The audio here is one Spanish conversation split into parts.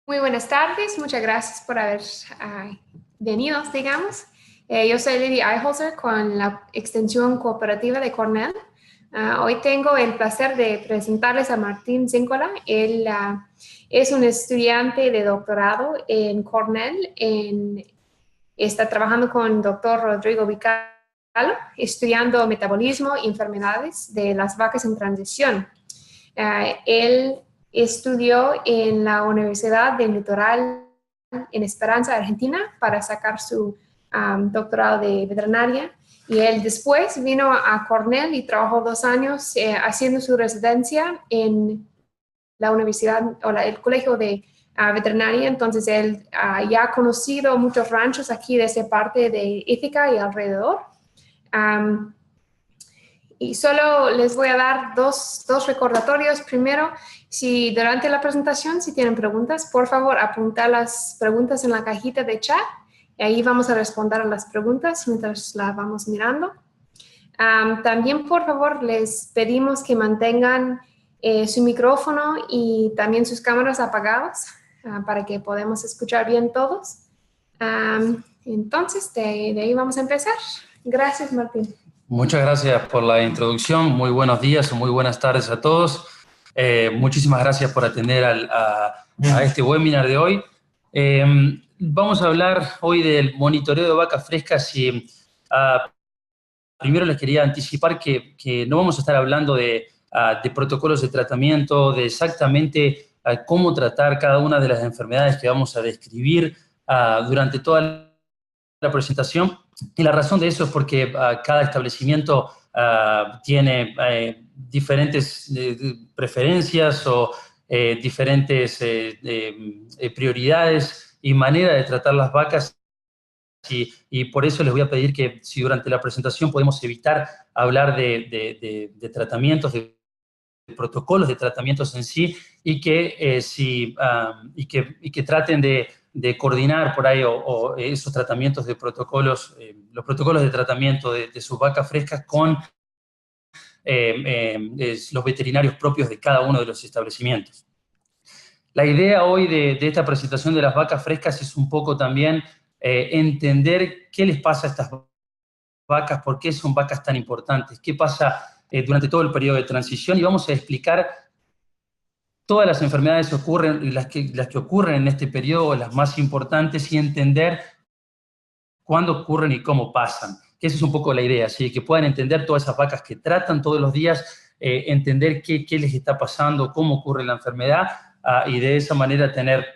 Muy buenas tardes, muchas gracias por haber venido, digamos. Yo soy Lily Eiholzer con la extensión cooperativa de Cornell. Hoy tengo el placer de presentarles a Martín Zíncola. Él es un estudiante de doctorado en Cornell. Está trabajando con el doctor Rodrigo Vicalo, estudiando metabolismo y enfermedades de las vacas en transición. Él estudió en la Universidad del Litoral en Esperanza, Argentina, para sacar su doctorado de veterinaria. Y él después vino a Cornell y trabajó 2 años haciendo su residencia en la universidad o el colegio de veterinaria. Entonces él ya ha conocido muchos ranchos aquí de esa parte de Ithaca y alrededor. Um, y solo les voy a dar dos recordatorios. Primero, si durante la presentación, si tienen preguntas, por favor, apunta las preguntas en la cajita de chat. Y ahí vamos a responder a las preguntas mientras las vamos mirando. También, por favor, les pedimos que mantengan su micrófono y también sus cámaras apagadas para que podamos escuchar bien todos. Entonces, de ahí vamos a empezar. Gracias, Martín. Muchas gracias por la introducción. Muy buenos días o muy buenas tardes a todos. Muchísimas gracias por atender a este webinar de hoy. Vamos a hablar hoy del monitoreo de vacas frescas y primero les quería anticipar que no vamos a estar hablando de protocolos de tratamiento, de exactamente cómo tratar cada una de las enfermedades que vamos a describir durante toda la presentación. Y la razón de eso es porque cada establecimiento tiene diferentes preferencias o diferentes prioridades y manera de tratar las vacas. Y por eso les voy a pedir que si durante la presentación podemos evitar hablar de tratamientos, de protocolos de tratamientos en sí, y que, que traten de coordinar por ahí o esos tratamientos de protocolos, los protocolos de tratamiento de sus vacas frescas con los veterinarios propios de cada uno de los establecimientos. La idea hoy de esta presentación de las vacas frescas es un poco también entender qué les pasa a estas vacas, por qué son vacas tan importantes, qué pasa durante todo el periodo de transición, y vamos a explicar todas las enfermedades que ocurren, las que ocurren en este periodo, las más importantes, y entender cuándo ocurren y cómo pasan. Que esa es un poco la idea, ¿sí? Que puedan entender todas esas vacas que tratan todos los días, entender qué les está pasando, cómo ocurre la enfermedad, y de esa manera tener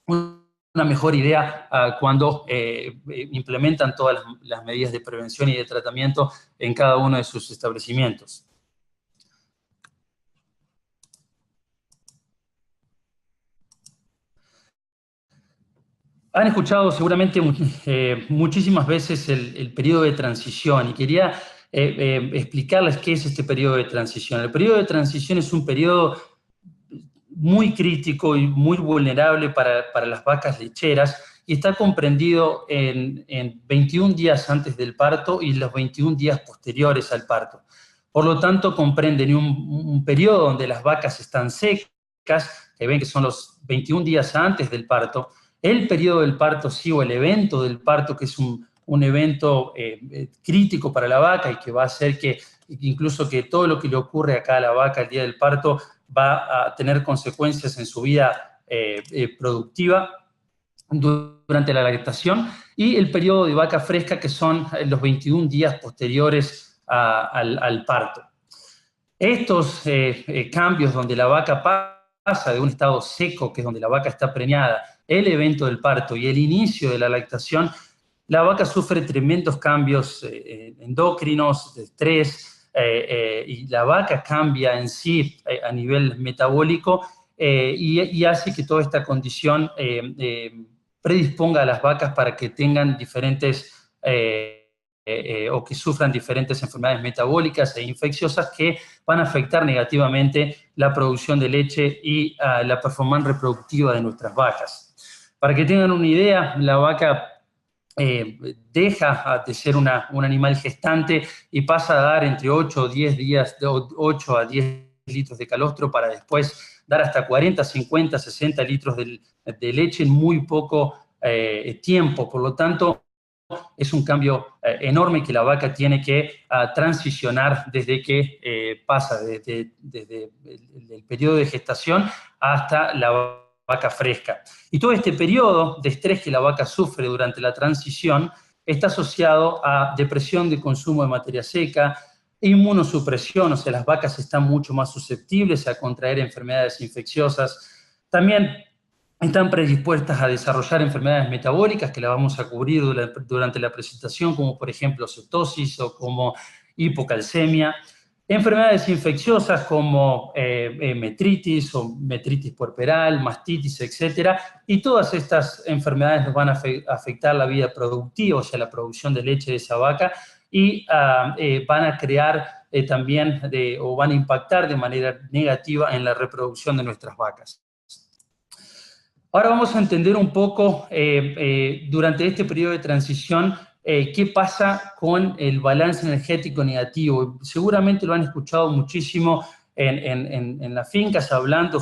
una mejor idea cuando implementan todas las medidas de prevención y de tratamiento en cada uno de sus establecimientos. Han escuchado seguramente muchísimas veces el periodo de transición, y quería explicarles qué es este periodo de transición. El periodo de transición es un periodo muy crítico y muy vulnerable para las vacas lecheras, y está comprendido en 21 días antes del parto y los 21 días posteriores al parto. Por lo tanto, comprenden un periodo donde las vacas están secas, que ven que son los 21 días antes del parto, el periodo del parto sí, o el evento del parto, que es un evento crítico para la vaca y que va a hacer que incluso que todo lo que le ocurre acá a la vaca el día del parto va a tener consecuencias en su vida productiva durante la lactación, y el periodo de vaca fresca, que son los 21 días posteriores al parto. Estos cambios donde la vaca pasa de un estado seco, que es donde la vaca está preñada, el evento del parto y el inicio de la lactación, la vaca sufre tremendos cambios endocrinos, de estrés, y la vaca cambia en sí a nivel metabólico, y hace que toda esta condición predisponga a las vacas para que tengan diferentes o que sufran diferentes enfermedades metabólicas e infecciosas que van a afectar negativamente la producción de leche y la performance reproductiva de nuestras vacas. Para que tengan una idea, la vaca deja de ser un animal gestante y pasa a dar entre 8 o 10 días, 8 a 10 litros de calostro, para después dar hasta 40, 50, 60 litros de leche en muy poco tiempo. Por lo tanto, es un cambio enorme que la vaca tiene que transicionar desde que pasa desde el periodo de gestación hasta la vaca fresca. Y todo este periodo de estrés que la vaca sufre durante la transición está asociado a depresión de consumo de materia seca, inmunosupresión, o sea, las vacas están mucho más susceptibles a contraer enfermedades infecciosas. También están predispuestas a desarrollar enfermedades metabólicas que la vamos a cubrir durante la presentación, como por ejemplo cetosis o como hipocalcemia. Enfermedades infecciosas como metritis o metritis puerperal, mastitis, etcétera, y todas estas enfermedades nos van a afectar la vida productiva, o sea, la producción de leche de esa vaca, y van a crear también o van a impactar de manera negativa en la reproducción de nuestras vacas. Ahora vamos a entender un poco durante este periodo de transición qué pasa con el balance energético negativo. Seguramente lo han escuchado muchísimo en las fincas,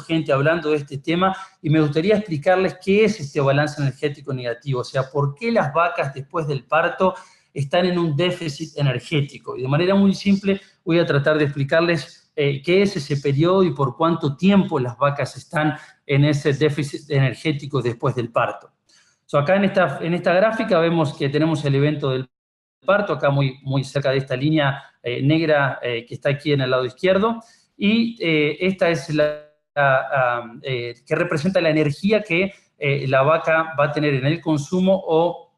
gente hablando de este tema, y me gustaría explicarles qué es este balance energético negativo, o sea, por qué las vacas después del parto están en un déficit energético. Y de manera muy simple voy a tratar de explicarles qué es ese periodo y por cuánto tiempo las vacas están en ese déficit energético después del parto. Acá en esta gráfica vemos que tenemos el evento del parto, acá muy cerca de esta línea negra que está aquí en el lado izquierdo, y esta es que representa la energía que la vaca va a tener en el consumo o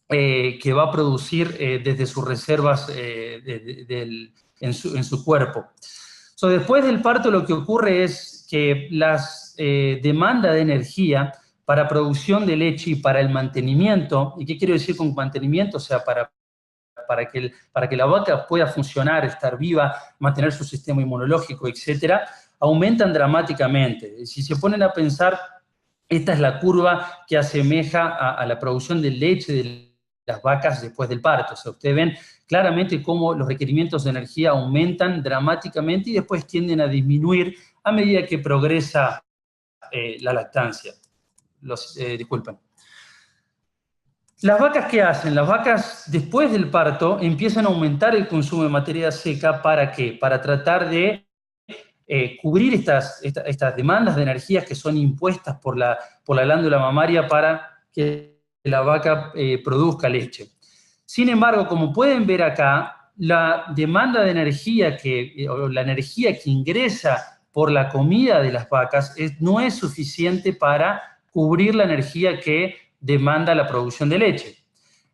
que va a producir desde sus reservas en su cuerpo. Después del parto lo que ocurre es que las demandas de energía para producción de leche y para el mantenimiento, ¿y qué quiero decir con mantenimiento? O sea, para que la vaca pueda funcionar, estar viva, mantener su sistema inmunológico, etcétera, aumentan dramáticamente. Si se ponen a pensar, esta es la curva que asemeja a la producción de leche de las vacas después del parto. O sea, ustedes ven claramente cómo los requerimientos de energía aumentan dramáticamente y después tienden a disminuir a medida que progresa la lactancia. Disculpen. Las vacas, ¿qué hacen? Las vacas, después del parto, empiezan a aumentar el consumo de materia seca. ¿Para qué? Para tratar de cubrir estas demandas de energías que son impuestas por la glándula mamaria para que la vaca produzca leche. Sin embargo, como pueden ver acá, la demanda de energía o la energía que ingresa por la comida de las vacas no es suficiente para cubrir la energía que demanda la producción de leche.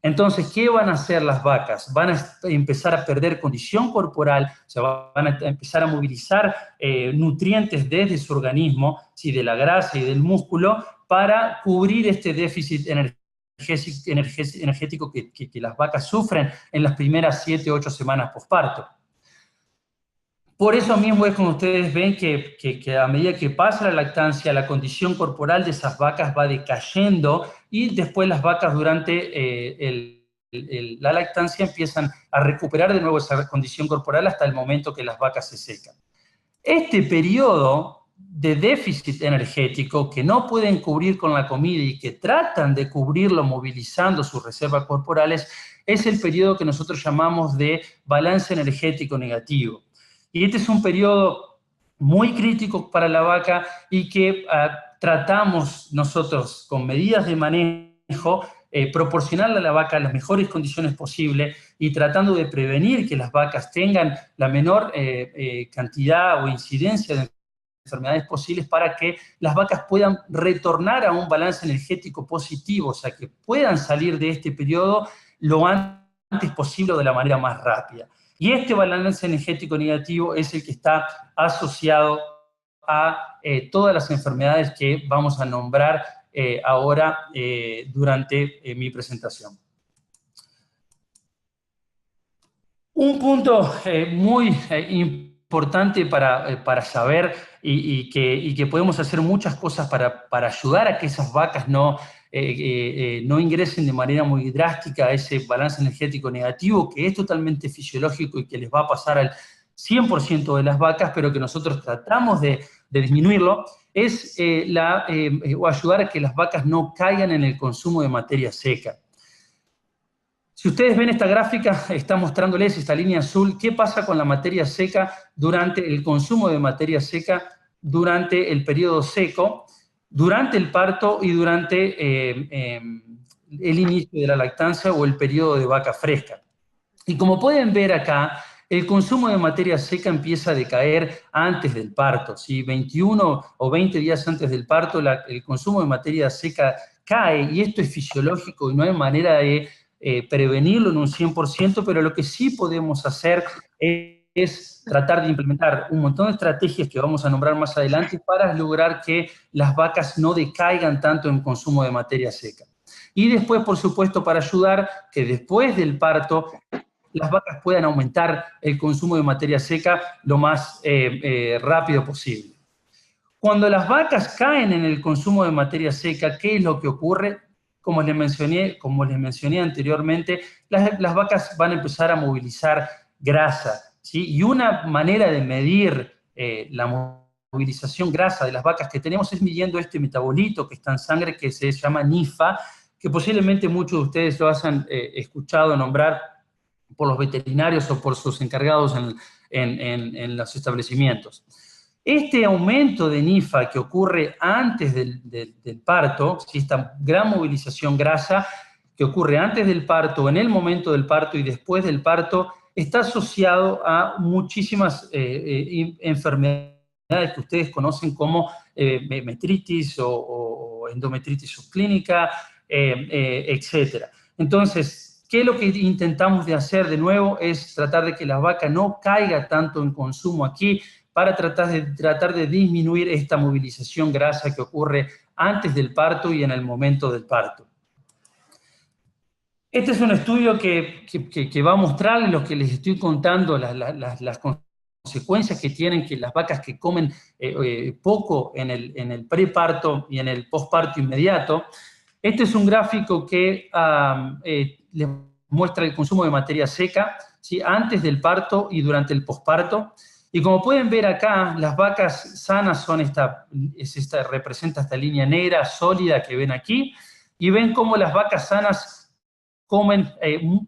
Entonces, ¿qué van a hacer las vacas? Van a empezar a perder condición corporal, o sea, van a empezar a movilizar nutrientes desde su organismo, ¿sí? De la grasa y del músculo, para cubrir este déficit energético que las vacas sufren en las primeras 7 u 8 semanas posparto. Por eso mismo es como ustedes ven que a medida que pasa la lactancia, la condición corporal de esas vacas va decayendo y después las vacas durante la lactancia empiezan a recuperar de nuevo esa condición corporal hasta el momento que las vacas se secan. Este periodo de déficit energético que no pueden cubrir con la comida y que tratan de cubrirlo movilizando sus reservas corporales es el periodo que nosotros llamamos de balance energético negativo. Y este es un periodo muy crítico para la vaca y que tratamos nosotros con medidas de manejo, proporcionarle a la vaca las mejores condiciones posibles y tratando de prevenir que las vacas tengan la menor cantidad o incidencia de enfermedades posibles para que las vacas puedan retornar a un balance energético positivo, o sea, que puedan salir de este periodo lo antes posible o de la manera más rápida. Y este balance energético negativo es el que está asociado a todas las enfermedades que vamos a nombrar ahora durante mi presentación. Un punto muy importante para saber y que podemos hacer muchas cosas para ayudar a que esas vacas no ingresen de manera muy drástica a ese balance energético negativo, que es totalmente fisiológico y que les va a pasar al 100% de las vacas, pero que nosotros tratamos de disminuirlo, es o ayudar a que las vacas no caigan en el consumo de materia seca. Si ustedes ven esta gráfica, está mostrándoles esta línea azul, qué pasa con la materia seca durante el consumo de materia seca durante el periodo seco, durante el parto y durante el inicio de la lactancia o el periodo de vaca fresca. Y como pueden ver acá, el consumo de materia seca empieza a decaer antes del parto, ¿sí? 21 o 20 días antes del parto, el consumo de materia seca cae, y esto es fisiológico y no hay manera de prevenirlo en un 100%, pero lo que sí podemos hacer es tratar de implementar un montón de estrategias que vamos a nombrar más adelante para lograr que las vacas no decaigan tanto en consumo de materia seca. Y después, por supuesto, para ayudar que después del parto las vacas puedan aumentar el consumo de materia seca lo más rápido posible. Cuando las vacas caen en el consumo de materia seca, ¿qué es lo que ocurre? Como les mencioné anteriormente, las vacas van a empezar a movilizar grasa, ¿sí? Y una manera de medir la movilización grasa de las vacas que tenemos es midiendo este metabolito que está en sangre, que se llama NIFA, que posiblemente muchos de ustedes lo hayan escuchado nombrar por los veterinarios o por sus encargados en los establecimientos. Este aumento de NIFA que ocurre antes del parto, ¿sí? Esta gran movilización grasa que ocurre antes del parto, en el momento del parto y después del parto, está asociado a muchísimas enfermedades que ustedes conocen como metritis o endometritis subclínica, etc. Entonces, ¿qué es lo que intentamos de hacer de nuevo? Es tratar de que la vaca no caiga tanto en consumo aquí, para tratar de disminuir esta movilización grasa que ocurre antes del parto y en el momento del parto. Este es un estudio que va a mostrarles lo que les estoy contando, las consecuencias que tienen que las vacas que comen poco en el preparto y en el posparto inmediato. Este es un gráfico que les muestra el consumo de materia seca, ¿sí? Antes del parto y durante el posparto. Y como pueden ver acá, las vacas sanas representa esta línea negra sólida que ven aquí, y ven cómo las vacas sanas comen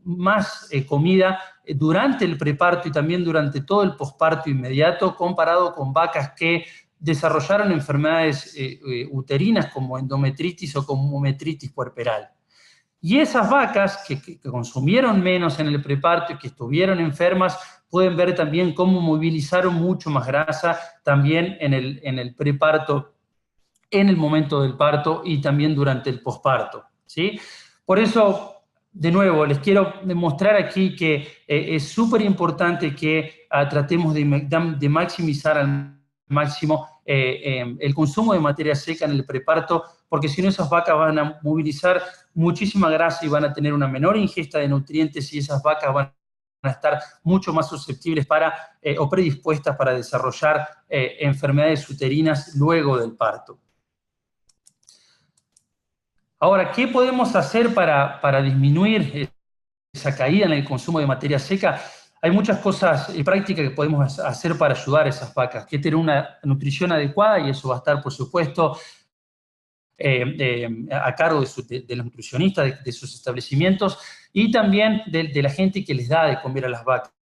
más comida durante el preparto y también durante todo el posparto inmediato, comparado con vacas que desarrollaron enfermedades uterinas como endometritis o como metritis puerperal. Y esas vacas que consumieron menos en el preparto y que estuvieron enfermas, pueden ver también cómo movilizaron mucho más grasa también en el preparto, en el momento del parto y también durante el posparto, ¿sí? Por eso, de nuevo, les quiero demostrar aquí que es súper importante que tratemos de maximizar al máximo el consumo de materia seca en el preparto, porque si no esas vacas van a movilizar muchísima grasa y van a tener una menor ingesta de nutrientes, y esas vacas van a estar mucho más susceptibles o predispuestas para desarrollar enfermedades uterinas luego del parto. Ahora, ¿qué podemos hacer para disminuir esa caída en el consumo de materia seca? Hay muchas cosas prácticas que podemos hacer para ayudar a esas vacas, que tener una nutrición adecuada, y eso va a estar, por supuesto, a cargo de los nutricionistas de sus establecimientos, y también de la gente que les da de comer a las vacas,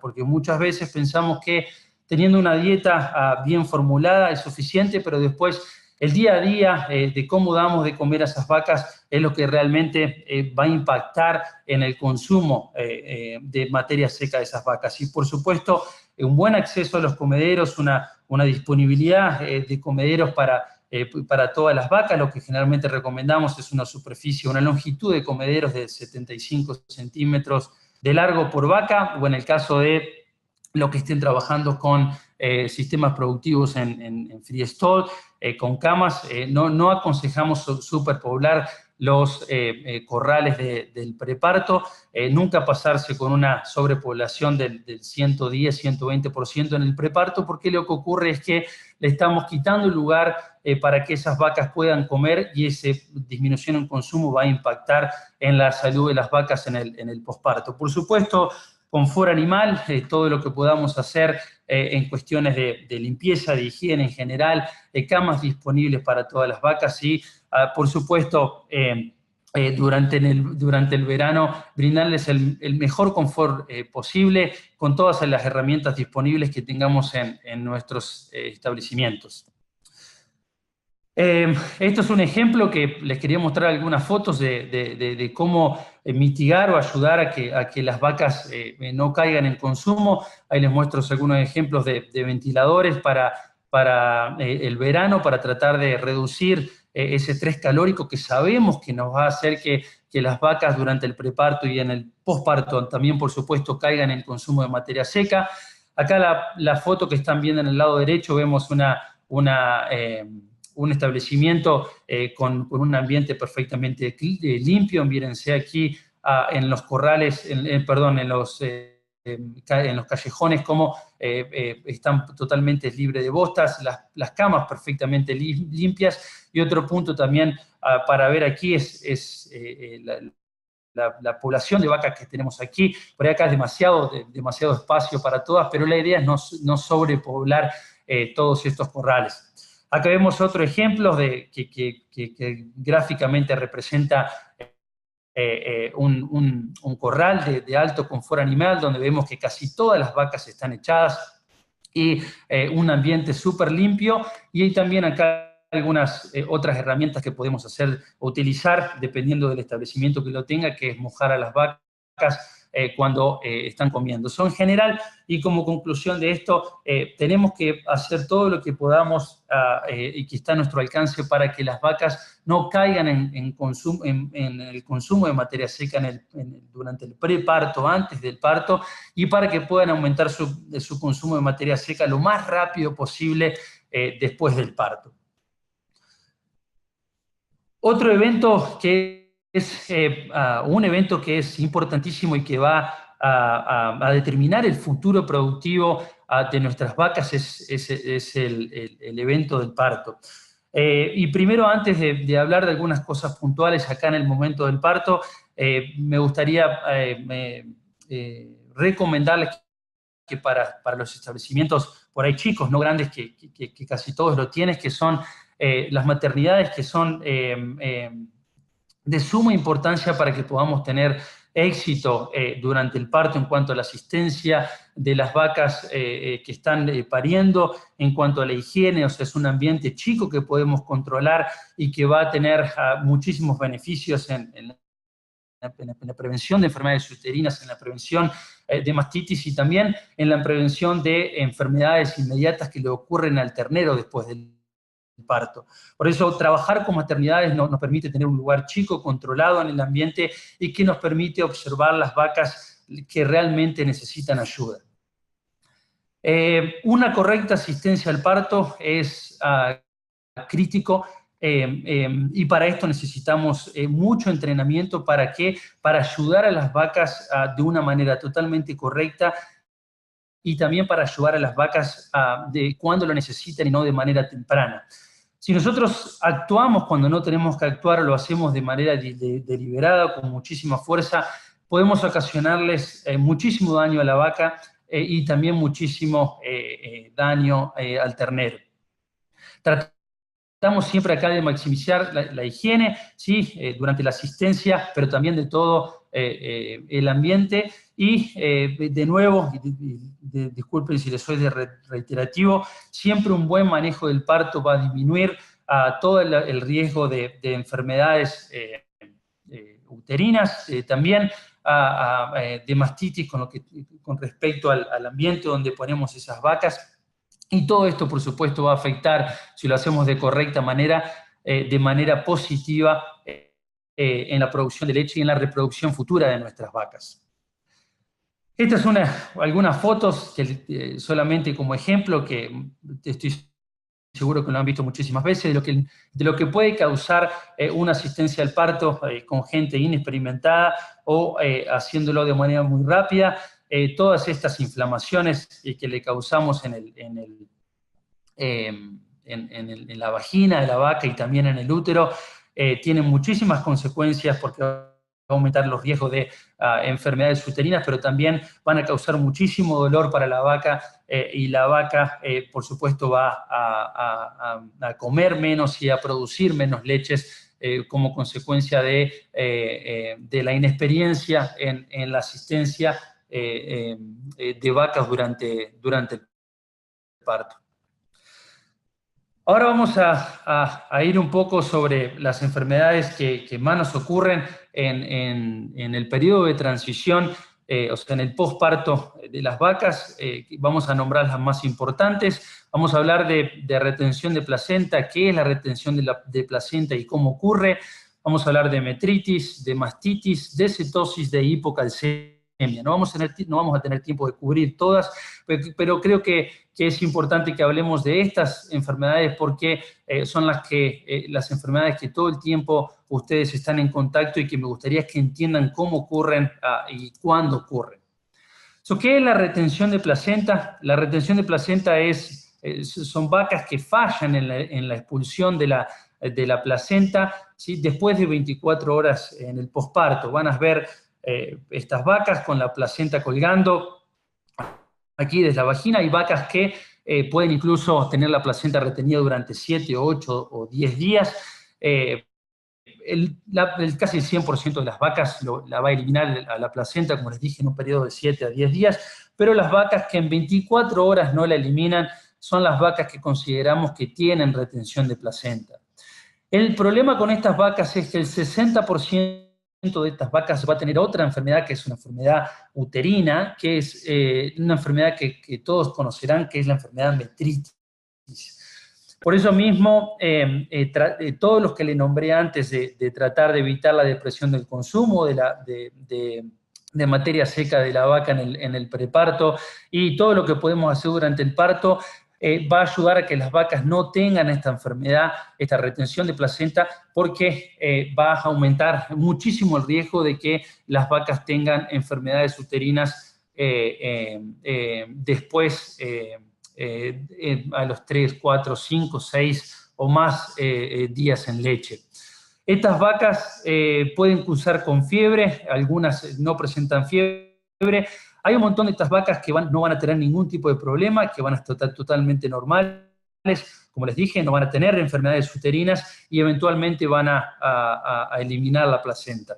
porque muchas veces pensamos que teniendo una dieta bien formulada es suficiente, pero después el día a día de cómo damos de comer a esas vacas es lo que realmente va a impactar en el consumo de materia seca de esas vacas. Y por supuesto, un buen acceso a los comederos, una disponibilidad de comederos para todas las vacas. Lo que generalmente recomendamos es una superficie, una longitud de comederos de 75 centímetros de largo por vaca, o en el caso de lo que estén trabajando con sistemas productivos en freestall, con camas. No aconsejamos superpoblar los corrales del preparto, nunca pasarse con una sobrepoblación del 110, 120% en el preparto, porque lo que ocurre es que le estamos quitando el lugar para que esas vacas puedan comer, y esa disminución en consumo va a impactar en la salud de las vacas en el posparto. Por supuesto, confort animal, todo lo que podamos hacer en cuestiones de limpieza, de higiene en general, camas disponibles para todas las vacas y, por supuesto, durante el verano, brindarles el mejor confort posible con todas las herramientas disponibles que tengamos en nuestros establecimientos. Esto es un ejemplo que les quería mostrar algunas fotos de cómo mitigar o ayudar a que las vacas no caigan en consumo. Ahí les muestro algunos ejemplos de ventiladores para el verano, para tratar de reducir ese estrés calórico que sabemos que nos va a hacer que las vacas durante el preparto y en el posparto también, por supuesto, caigan en consumo de materia seca. Acá la foto que están viendo en el lado derecho vemos un establecimiento con un ambiente perfectamente limpio. Mírense aquí en los corrales, en los callejones, como están totalmente libres de bostas, las camas perfectamente limpias. Y otro punto también para ver aquí es la población de vacas que tenemos aquí. Por ahí acá es demasiado espacio para todas, pero la idea es no sobrepoblar todos estos corrales. Acá vemos otro ejemplo que gráficamente representa un corral de alto confort animal, donde vemos que casi todas las vacas están echadas y un ambiente súper limpio. Y hay también acá algunas otras herramientas que podemos hacer o utilizar, dependiendo del establecimiento que lo tenga, que es mojar a las vacas cuando están comiendo. Eso en general, y como conclusión de esto, tenemos que hacer todo lo que podamos y que está a nuestro alcance para que las vacas no caigan en el consumo de materia seca durante el preparto, antes del parto, y para que puedan aumentar su consumo de materia seca lo más rápido posible después del parto. Otro evento que es un evento que es importantísimo y que va a determinar el futuro productivo de nuestras vacas es el evento del parto. Y primero, antes de hablar de algunas cosas puntuales acá en el momento del parto, me gustaría recomendarles que para los establecimientos por ahí chicos, no grandes, que casi todos lo tienen, que son las maternidades que son de suma importancia para que podamos tener éxito durante el parto en cuanto a la asistencia de las vacas que están pariendo, en cuanto a la higiene. O sea, es un ambiente chico que podemos controlar y que va a tener muchísimos beneficios en la prevención de enfermedades uterinas, en la prevención de mastitis y también en la prevención de enfermedades inmediatas que le ocurren al ternero después del parto. Por eso, trabajar con maternidades nos permite tener un lugar chico, controlado en el ambiente y que nos permite observar las vacas que realmente necesitan ayuda. Una correcta asistencia al parto es crítico y para esto necesitamos mucho entrenamiento. ¿Para qué? Para ayudar a las vacas de una manera totalmente correcta y también para ayudar a las vacas de cuando lo necesitan y no de manera temprana. Si nosotros actuamos cuando no tenemos que actuar, lo hacemos de manera deliberada, con muchísima fuerza, podemos ocasionarles muchísimo daño a la vaca y también muchísimo daño al ternero. Tratamos siempre acá de maximizar la higiene, ¿sí? Durante la asistencia, pero también de todo el ambiente. Y de nuevo, disculpen si les soy reiterativo, siempre un buen manejo del parto va a disminuir todo el riesgo de enfermedades uterinas, también de mastitis con respecto al ambiente donde ponemos esas vacas. Y todo esto, por supuesto, va a afectar, si lo hacemos de correcta manera, de manera positiva en la producción de leche y en la reproducción futura de nuestras vacas. Estas son algunas fotos que solamente como ejemplo, que estoy seguro que lo han visto muchísimas veces, de lo que puede causar una asistencia al parto con gente inexperimentada o haciéndolo de manera muy rápida. Todas estas inflamaciones que le causamos en la vagina de la vaca y también en el útero tienen muchísimas consecuencias, porque a aumentar los riesgos de enfermedades uterinas, pero también van a causar muchísimo dolor para la vaca y la vaca, por supuesto, va a comer menos y a producir menos leches como consecuencia de la inexperiencia en la asistencia de vacas durante el parto. Ahora vamos a ir un poco sobre las enfermedades que más nos ocurren en el periodo de transición, o sea, en el posparto de las vacas. Vamos a nombrar las más importantes. Vamos a hablar de retención de placenta, qué es la retención de placenta y cómo ocurre. Vamos a hablar de metritis, de mastitis, de cetosis, de hipocalcemia. No vamos a tener tiempo de cubrir todas, pero creo que es importante que hablemos de estas enfermedades porque son las enfermedades que todo el tiempo ustedes están en contacto y que me gustaría que entiendan cómo ocurren y cuándo ocurren. ¿Qué es la retención de placenta? La retención de placenta son vacas que fallan en la expulsión de la placenta, ¿sí? Después de 24 horas en el posparto. Van a ver estas vacas con la placenta colgando aquí desde la vagina. Hay vacas que pueden incluso tener la placenta retenida durante 7, 8 o 10 días. Casi el 100% de las vacas la va a eliminar a la placenta, como les dije, en un periodo de 7 a 10 días, pero las vacas que en 24 horas no la eliminan son las vacas que consideramos que tienen retención de placenta. El problema con estas vacas es que el 60% de estas vacas va a tener otra enfermedad, que es una enfermedad uterina, que es una enfermedad que todos conocerán, que es la enfermedad metritis. Por eso mismo, todos los que le nombré antes de tratar de evitar la depresión del consumo de materia seca de la vaca en el preparto y todo lo que podemos hacer durante el parto, va a ayudar a que las vacas no tengan esta enfermedad, esta retención de placenta, porque va a aumentar muchísimo el riesgo de que las vacas tengan enfermedades uterinas después a los 3, 4, 5, 6 o más días en leche. Estas vacas pueden cursar con fiebre, algunas no presentan fiebre. Hay un montón de estas vacas que no van a tener ningún tipo de problema, que van a estar totalmente normales. Como les dije, no van a tener enfermedades uterinas y eventualmente van a eliminar la placenta.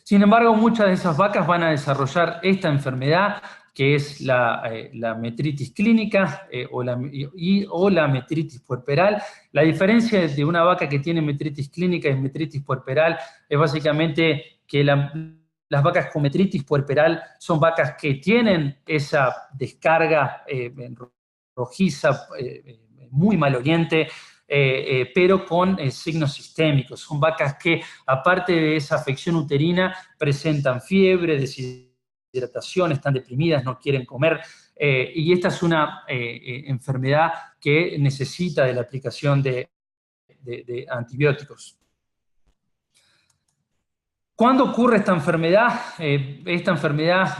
Sin embargo, muchas de esas vacas van a desarrollar esta enfermedad, que es la metritis clínica o la metritis puerperal. La diferencia de una vaca que tiene metritis clínica y metritis puerperal es básicamente que las vacas con metritis puerperal son vacas que tienen esa descarga rojiza, muy maloliente, pero con signos sistémicos. Son vacas que, aparte de esa afección uterina, presentan fiebre, deshidratación, están deprimidas, no quieren comer, y esta es una enfermedad que necesita de la aplicación de antibióticos. ¿Cuándo ocurre esta enfermedad? Esta enfermedad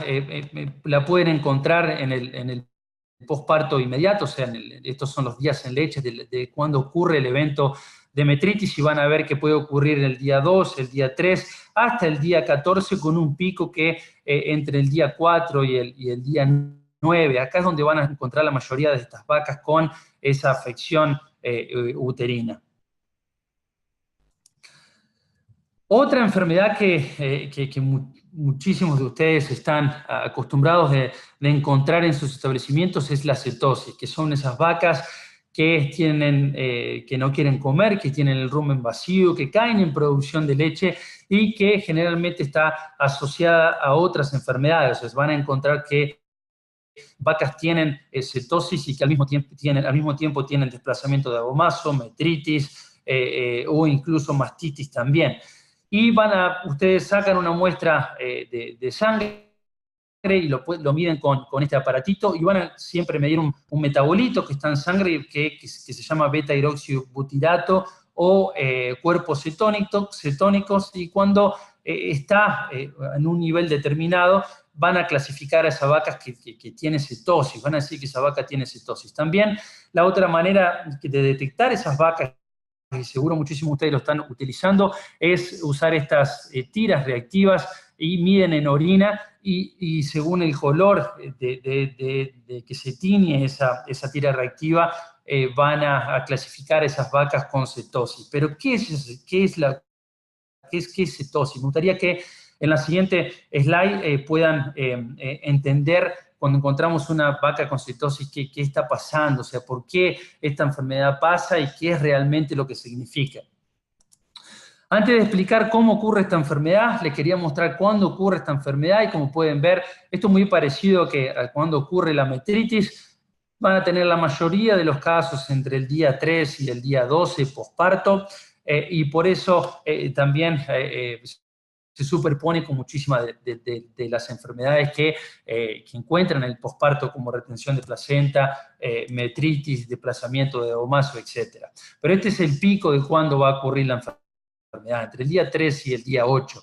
la pueden encontrar en el posparto inmediato, o sea, estos son los días en leche de cuando ocurre el evento de metritis, y van a ver que puede ocurrir el día 2, el día 3, hasta el día 14, con un pico que entre el día 4 y el día 9. Acá es donde van a encontrar la mayoría de estas vacas con esa afección uterina. Otra enfermedad que muchísimos de ustedes están acostumbrados de encontrar en sus establecimientos es la cetosis, que son esas vacas que no quieren comer, que tienen el rumen vacío, que caen en producción de leche y que generalmente está asociada a otras enfermedades. Entonces van a encontrar que vacas tienen cetosis y que al mismo tiempo tienen desplazamiento de abomaso, metritis o incluso mastitis también. Y ustedes sacan una muestra de sangre y lo miden con este aparatito, y van a siempre medir un metabolito que está en sangre que se llama beta-hidroxibutirato o cuerpos cetónicos, y cuando está en un nivel determinado, van a clasificar a esas vacas que tiene cetosis, van a decir que esa vaca tiene cetosis. También la otra manera de detectar esas vacas y seguro muchísimos de ustedes lo están utilizando, es usar estas tiras reactivas y miden en orina y según el color de que se tiñe esa tira reactiva, van a clasificar esas vacas con cetosis. Pero, ¿qué es cetosis? Me gustaría que en la siguiente slide puedan entender cuando encontramos una vaca con cetosis qué está pasando, o sea, por qué esta enfermedad pasa y qué es realmente lo que significa. Antes de explicar cómo ocurre esta enfermedad, les quería mostrar cuándo ocurre esta enfermedad y como pueden ver, esto es muy parecido a cuando ocurre la metritis. Van a tener la mayoría de los casos entre el día 3 y el día 12 posparto y por eso también se superpone con muchísimas de las enfermedades que encuentran en el posparto como retención de placenta, metritis, desplazamiento de ovomaso, etc. Pero este es el pico de cuándo va a ocurrir la enfermedad, entre el día 3 y el día 8.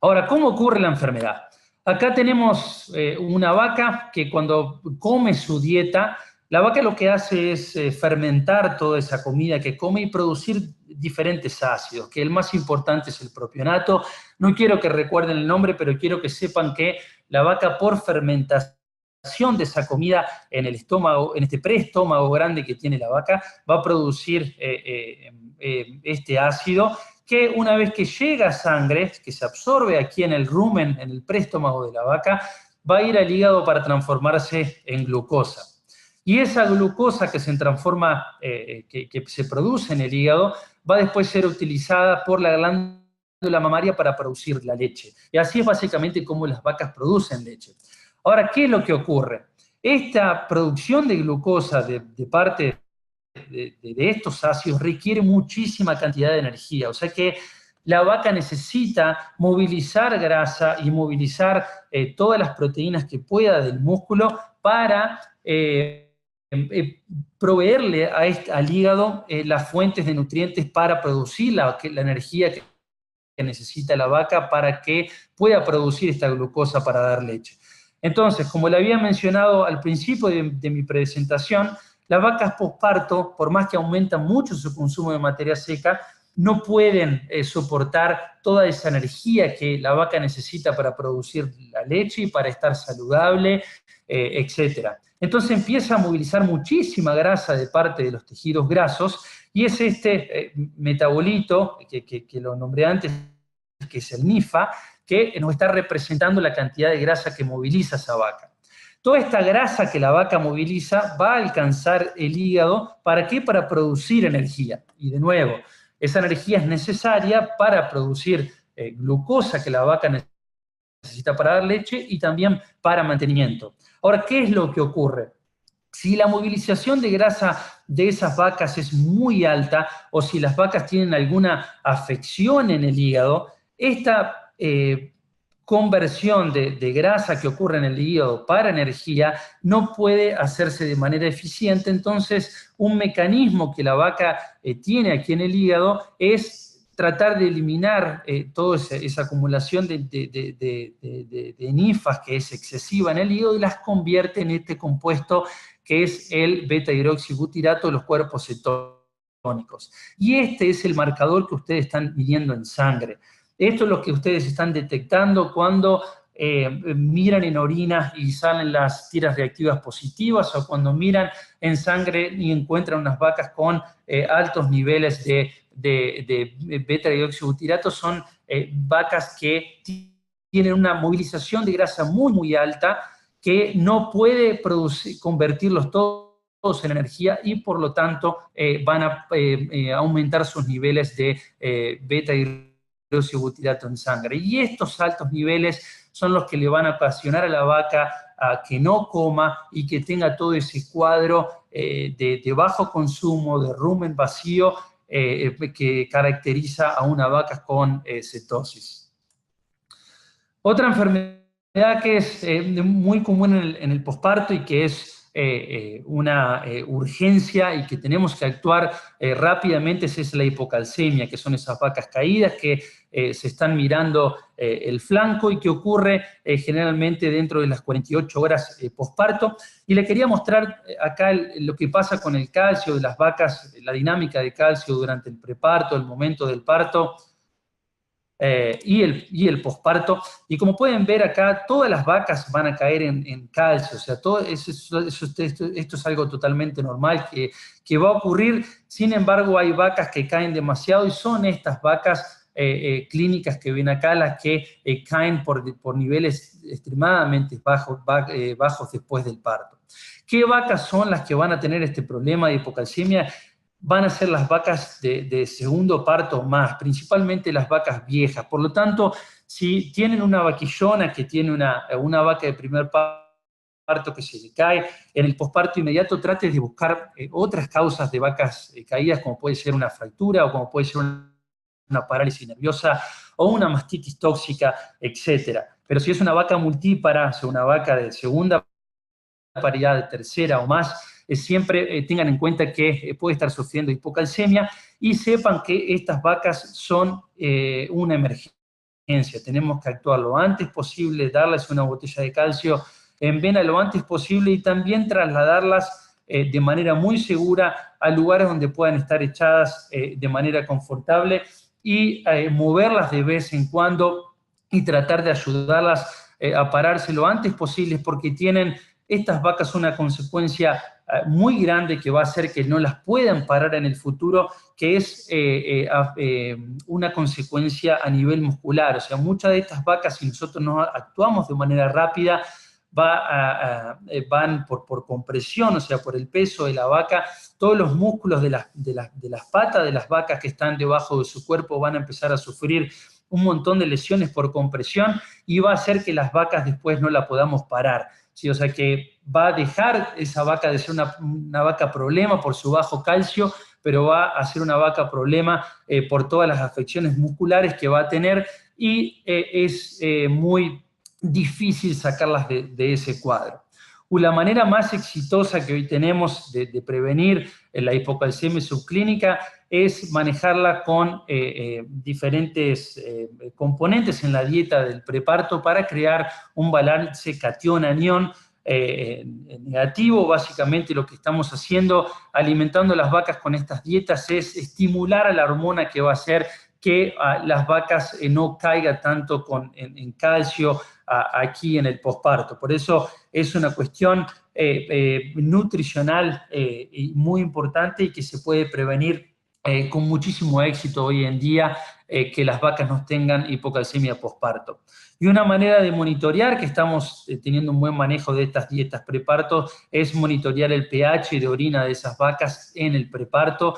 Ahora, ¿cómo ocurre la enfermedad? Acá tenemos una vaca que cuando come su dieta, la vaca lo que hace es fermentar toda esa comida que come y producir diferentes ácidos, que el más importante es el propionato. No quiero que recuerden el nombre, pero quiero que sepan que la vaca por fermentación de esa comida en el estómago, en este preestómago grande que tiene la vaca, va a producir este ácido que una vez que llega a sangre, que se absorbe aquí en el rumen, en el preestómago de la vaca, va a ir al hígado para transformarse en glucosa. Y esa glucosa que se transforma, que se produce en el hígado, va a después ser utilizada por la glándula mamaria para producir la leche. Y así es básicamente como las vacas producen leche. Ahora, ¿qué es lo que ocurre? Esta producción de glucosa de parte de estos ácidos requiere muchísima cantidad de energía, o sea que la vaca necesita movilizar grasa y movilizar todas las proteínas que pueda del músculo para proveerle al hígado las fuentes de nutrientes para producir la energía que necesita la vaca para que pueda producir esta glucosa para dar leche. Entonces, como le había mencionado al principio de mi presentación, las vacas posparto, por más que aumentan mucho su consumo de materia seca, no pueden soportar toda esa energía que la vaca necesita para producir la leche y para estar saludable, etc. Entonces empieza a movilizar muchísima grasa de parte de los tejidos grasos y es este metabolito, que lo nombré antes, que es el NIFA, que nos está representando la cantidad de grasa que moviliza esa vaca. Toda esta grasa que la vaca moviliza va a alcanzar el hígado, ¿para qué? Para producir energía. Y de nuevo, esa energía es necesaria para producir glucosa que la vaca necesita para dar leche y también para mantenimiento. Ahora, ¿qué es lo que ocurre? Si la movilización de grasa de esas vacas es muy alta o si las vacas tienen alguna afección en el hígado, esta conversión de grasa que ocurre en el hígado para energía no puede hacerse de manera eficiente. Entonces, un mecanismo que la vaca tiene aquí en el hígado es tratar de eliminar toda esa acumulación de NIFAs que es excesiva en el hígado y las convierte en este compuesto que es el beta-hidroxibutirato de los cuerpos cetónicos. Y este es el marcador que ustedes están midiendo en sangre. Esto es lo que ustedes están detectando cuando miran en orina y salen las tiras reactivas positivas o cuando miran en sangre y encuentran unas vacas con altos niveles de beta-hidroxibutirato. Son vacas que tienen una movilización de grasa muy, muy alta que no puede convertirlos todos en energía y por lo tanto van a aumentar sus niveles de beta-hidroxibutirato en sangre. Y estos altos niveles son los que le van a ocasionar a la vaca a que no coma y que tenga todo ese cuadro de bajo consumo, de rumen vacío, que caracteriza a una vaca con cetosis. Otra enfermedad que es muy común en el posparto y que es una urgencia y que tenemos que actuar rápidamente es la hipocalcemia, que son esas vacas caídas que se están mirando el flanco y que ocurre generalmente dentro de las 48 horas posparto. Y le quería mostrar acá lo que pasa con el calcio de las vacas, la dinámica de calcio durante el preparto, el momento del parto. Y el posparto. Y como pueden ver acá, todas las vacas van a caer en calcio. O sea, esto es algo totalmente normal que va a ocurrir. Sin embargo, hay vacas que caen demasiado y son estas vacas clínicas que ven acá las que caen por niveles extremadamente bajos después del parto. ¿Qué vacas son las que van a tener este problema de hipocalcemia? Van a ser las vacas de segundo parto más, principalmente las vacas viejas. Por lo tanto, si tienen una vaquillona que tiene una vaca de primer parto que se le cae, en el posparto inmediato trate de buscar otras causas de vacas caídas, como puede ser una fractura o como puede ser una parálisis nerviosa o una mastitis tóxica, etc. Pero si es una vaca multípara, o sea, una vaca de segunda paridad, de tercera o más, siempre tengan en cuenta que puede estar sufriendo hipocalcemia y sepan que estas vacas son una emergencia. Tenemos que actuar lo antes posible, darles una botella de calcio en vena lo antes posible y también trasladarlas de manera muy segura a lugares donde puedan estar echadas de manera confortable y moverlas de vez en cuando y tratar de ayudarlas a pararse lo antes posible porque tienen estas vacas una consecuencia muy grande que va a hacer que no las puedan parar en el futuro, que es una consecuencia a nivel muscular. O sea, muchas de estas vacas, si nosotros no actuamos de manera rápida, van por compresión, o sea, por el peso de la vaca, todos los músculos de las patas de las vacas que están debajo de su cuerpo van a empezar a sufrir un montón de lesiones por compresión y va a hacer que las vacas después no la podamos parar. ¿Sí? O sea que va a dejar esa vaca de ser una vaca problema por su bajo calcio, pero va a ser una vaca problema por todas las afecciones musculares que va a tener y es muy difícil sacarlas de ese cuadro. La manera más exitosa que hoy tenemos de prevenir la hipocalcemia subclínica es manejarla con diferentes componentes en la dieta del preparto para crear un balance catión-anión negativo. Básicamente lo que estamos haciendo, alimentando a las vacas con estas dietas, es estimular a la hormona que va a hacer que las vacas no caigan tanto en calcio aquí en el posparto. Por eso es una cuestión nutricional muy importante y que se puede prevenir con muchísimo éxito hoy en día que las vacas no tengan hipocalcemia posparto. Y una manera de monitorear, que estamos teniendo un buen manejo de estas dietas preparto, es monitorear el pH de orina de esas vacas en el preparto,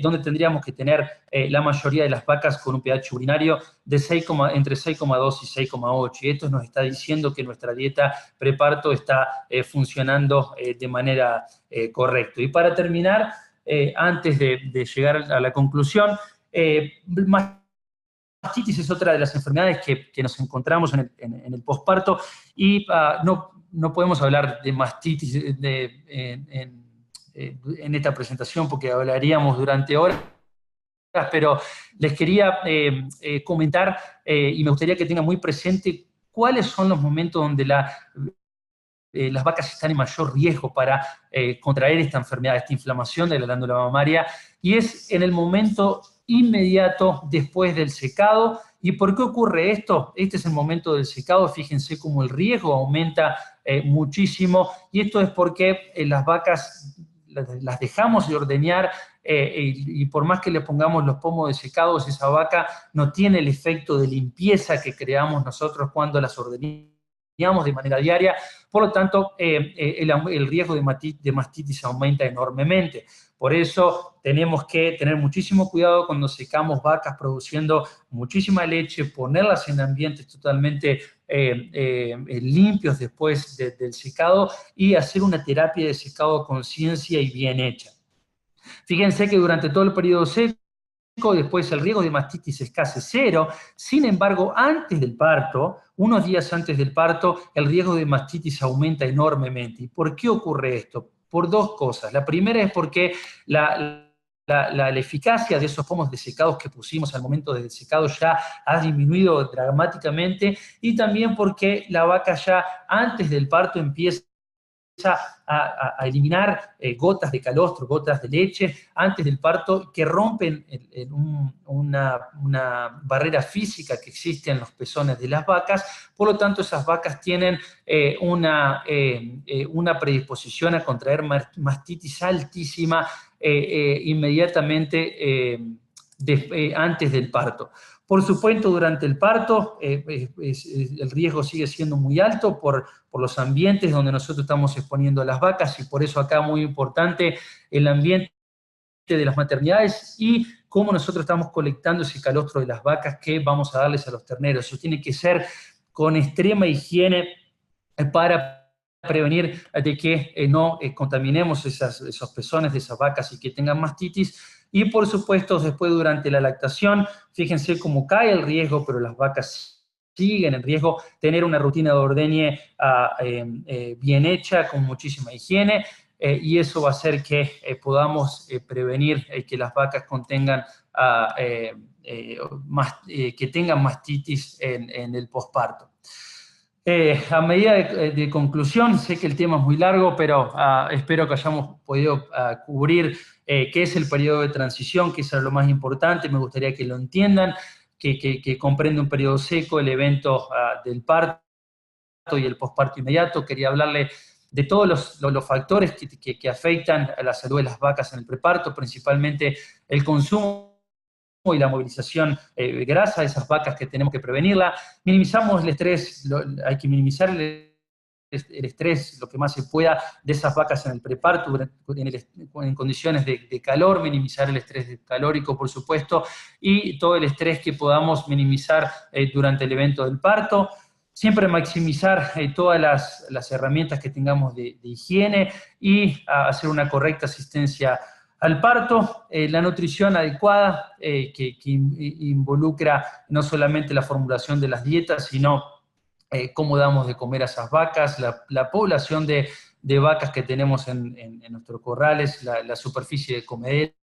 donde tendríamos que tener la mayoría de las vacas con un pH urinario de entre 6,2 y 6,8. Y esto nos está diciendo que nuestra dieta preparto está funcionando de manera correcta. Y para terminar, antes de llegar a la conclusión, mastitis es otra de las enfermedades que nos encontramos en el posparto y no podemos hablar de mastitis en esta presentación porque hablaríamos durante horas, pero les quería comentar y me gustaría que tengan muy presente cuáles son los momentos donde las vacas están en mayor riesgo para contraer esta enfermedad, esta inflamación de la glándula mamaria, y es en el momento inmediato después del secado. ¿Y por qué ocurre esto? Este es el momento del secado, fíjense cómo el riesgo aumenta muchísimo, y esto es porque las vacas las dejamos de ordeñar y por más que le pongamos los pomos de secados, esa vaca no tiene el efecto de limpieza que creamos nosotros cuando las ordeñamos de manera diaria. Por lo tanto, el riesgo de mastitis aumenta enormemente. Por eso tenemos que tener muchísimo cuidado cuando secamos vacas produciendo muchísima leche, ponerlas en ambientes totalmente limpios después del secado y hacer una terapia de secado con ciencia y bien hecha. Fíjense que durante todo el periodo seco después el riesgo de mastitis es casi cero. Sin embargo, antes del parto, unos días antes del parto, el riesgo de mastitis aumenta enormemente. ¿Y por qué ocurre esto? Por dos cosas. La primera es porque la eficacia de esos pomos desecados que pusimos al momento del desecado ya ha disminuido dramáticamente, y también porque la vaca ya antes del parto empieza a eliminar gotas de calostro, gotas de leche antes del parto, que rompen una barrera física que existe en los pezones de las vacas. Por lo tanto, esas vacas tienen una predisposición a contraer mastitis altísima inmediatamente antes del parto. Por supuesto, durante el parto el riesgo sigue siendo muy alto por los ambientes donde nosotros estamos exponiendo a las vacas, y por eso acá muy importante el ambiente de las maternidades y cómo nosotros estamos colectando ese calostro de las vacas que vamos a darles a los terneros. Eso tiene que ser con extrema higiene para prevenir de que no contaminemos esos pezones de esas vacas y que tengan mastitis. Y por supuesto, después durante la lactación, fíjense cómo cae el riesgo, pero las vacas siguen en riesgo. Tener una rutina de ordeñe bien hecha, con muchísima higiene, y eso va a hacer que podamos prevenir que las vacas contengan que tengan mastitis en el posparto. A medida de conclusión, sé que el tema es muy largo, pero espero que hayamos podido cubrir qué es el periodo de transición, que es lo más importante. Me gustaría que lo entiendan, que comprende un periodo seco, el evento del parto y el posparto inmediato. Quería hablarle de todos los factores que afectan a la salud de las vacas en el preparto, principalmente el consumo y la movilización grasa de esas vacas, que tenemos que prevenirla. Minimizamos el estrés, hay que minimizar el estrés lo que más se pueda de esas vacas en el preparto, en condiciones de calor, minimizar el estrés calórico, por supuesto, y todo el estrés que podamos minimizar durante el evento del parto. Siempre maximizar todas las herramientas que tengamos de higiene y hacer una correcta asistencia al parto, la nutrición adecuada que involucra no solamente la formulación de las dietas, sino cómo damos de comer a esas vacas, la población de vacas que tenemos en nuestros corrales, la superficie de comederos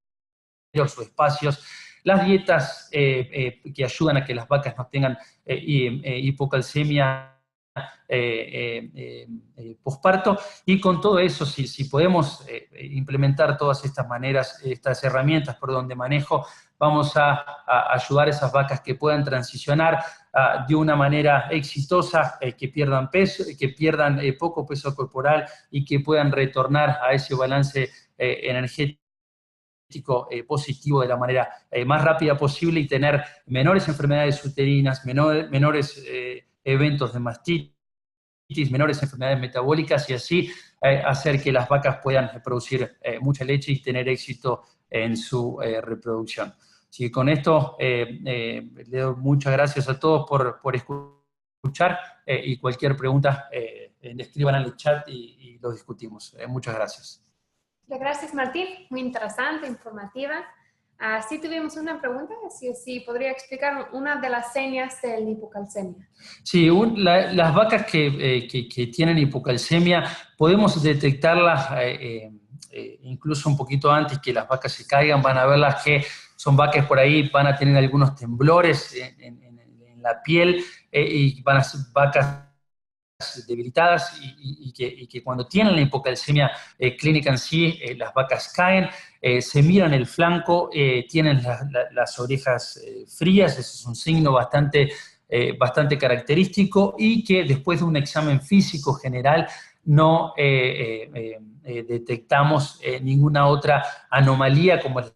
o espacios, las dietas que ayudan a que las vacas no tengan hipocalcemia posparto, y con todo eso, si podemos implementar todas estas maneras, estas herramientas, de manejo, vamos a ayudar a esas vacas que puedan transicionar de una manera exitosa, que pierdan peso, que pierdan poco peso corporal y que puedan retornar a ese balance energético positivo de la manera más rápida posible, y tener menores enfermedades uterinas, menores eventos de mastitis, menores enfermedades metabólicas, y así hacer que las vacas puedan producir mucha leche y tener éxito en su reproducción. Así que con esto le doy muchas gracias a todos por escuchar, y cualquier pregunta escriban en el chat y lo discutimos. Muchas gracias. Gracias, Martín. Muy interesante, informativa. Sí tuvimos una pregunta, si podría explicar una de las señas de la hipocalcemia. Sí, las vacas que tienen hipocalcemia, podemos detectarlas incluso un poquito antes que las vacas se caigan. Van a verlas que son vacas por ahí, van a tener algunos temblores en la piel, y van a ser vacas debilitadas, y que cuando tienen la hipocalcemia clínica en sí, las vacas caen, se miran el flanco, tienen las orejas frías. Ese es un signo bastante característico, y que después de un examen físico general no detectamos ninguna otra anomalía, como les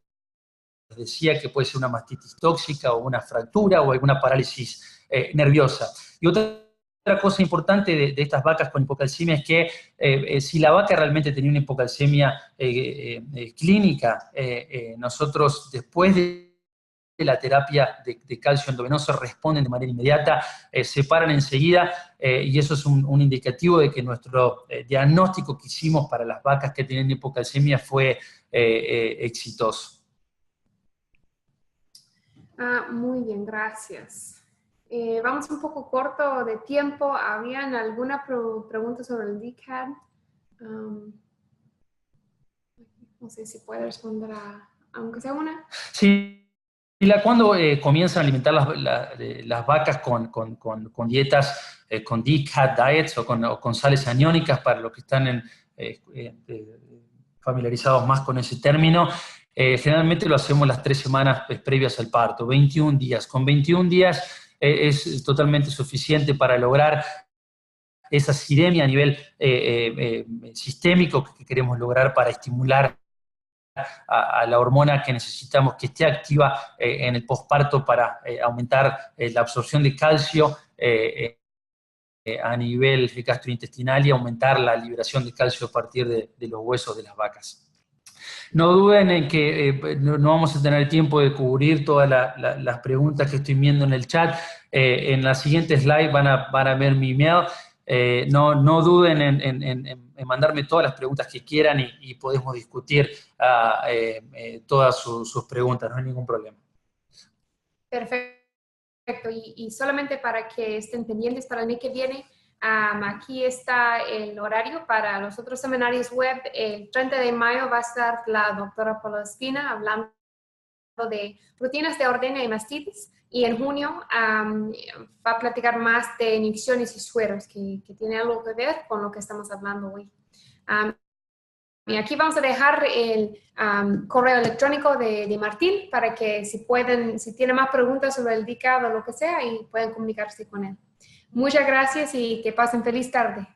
decía, que puede ser una mastitis tóxica o una fractura o alguna parálisis nerviosa. Y otra cosa importante de estas vacas con hipocalcemia es que si la vaca realmente tenía una hipocalcemia clínica, nosotros después de la terapia de calcio endovenoso responden de manera inmediata, se paran enseguida, y eso es un indicativo de que nuestro diagnóstico que hicimos para las vacas que tenían hipocalcemia fue exitoso. Muy bien, gracias. Vamos un poco corto de tiempo. ¿Habían alguna pregunta sobre el DCAD? No sé si puede responder aunque sea una. Sí. ¿Cuándo comienzan a alimentar las vacas con dietas, con DCAD diets o con sales aniónicas para los que están familiarizados más con ese término? Generalmente lo hacemos las 3 semanas previas al parto, 21 días. Con 21 días es totalmente suficiente para lograr esa acidemia a nivel sistémico que queremos lograr para estimular a la hormona que necesitamos que esté activa en el posparto para aumentar la absorción de calcio a nivel gastrointestinal y aumentar la liberación de calcio a partir de los huesos de las vacas. No duden en que no vamos a tener tiempo de cubrir todas las preguntas que estoy viendo en el chat. En la siguiente slide van a ver mi email. No duden en mandarme todas las preguntas que quieran y podemos discutir todas sus preguntas, no hay ningún problema. Perfecto. Y solamente para que estén pendientes para el mes que viene, aquí está el horario para los otros seminarios web. El 30 de mayo va a estar la doctora Paula Espina hablando de rutinas de ordeña y mastitis. Y en junio va a platicar más de inyecciones y sueros, que tiene algo que ver con lo que estamos hablando hoy. Y aquí vamos a dejar el correo electrónico de Martín para que si tienen más preguntas sobre el DCAD o lo que sea, y pueden comunicarse con él. Muchas gracias y que pasen feliz tarde.